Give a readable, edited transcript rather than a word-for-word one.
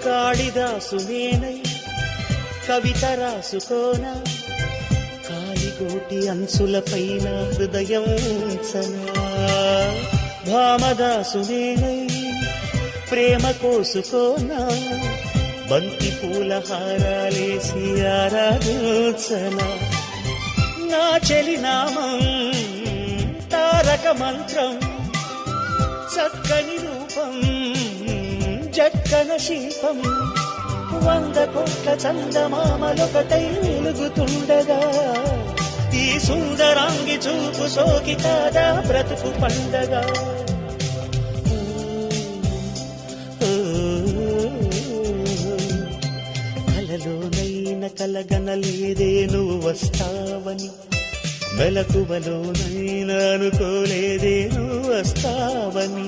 కాళిదాసు నేనై కవిత రాసుకోనా, కాలిగోటి అంచులపైన హృదయం ఉంచనా. భామదాసు నేనై ప్రేమ కోసుకోనా, బంతి పూల హారాలేసి ఆరాధించనా. నా చెలి నామం తారక మంత్రం, చక్కని రూపం జక్కన శిల్పం. 100 కోట్ల చందమామలొకటై వెలుగుతుండగా, ఈ సుందరాంగి చూపు సోకి కాదా బ్రతుకు పండగా. కలలోనైన కలగనలేదే నువ్వు వస్తావని, మెలకువలోనైనా అనుకోలేదే నువ్వు వస్తావని.